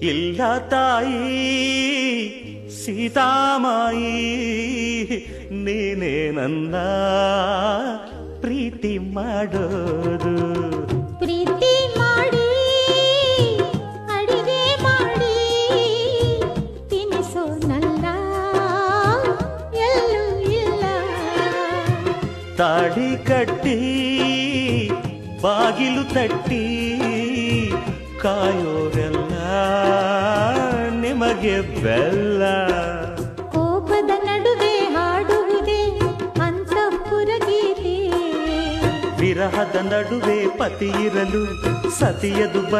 ಇಲ್ಲ ತಾಯಿ ಸೀತಾಮಾಯಿ, ನೀನೇ ನನ್ನ ಪ್ರೀತಿ ಮಾಡೋದು. ಪ್ರೀತಿ ಮಾಡಿ ಅಡಿಗೆ ಮಾಡಿ ತಿನಿಸೋ ನನ್ನ ಎಲ್ಲೂ ಇಲ್ಲ. ತಾಳಿ ಕಟ್ಟಿ ಬಾಗಿಲು ತಟ್ಟಿ ಕಾಯೋರೆಲ್ಲ ನಿಮಗೆ ಬೆಲ್ಲ. ಕೋಪದ ನಡುವೆ ಹಾಡುವುದೇ ಅಂತಃಪುರ ಗೀತೆ. ವಿರಹದ ನಡುವೆ ಪತಿ ಇರಲು ಸತಿಯದು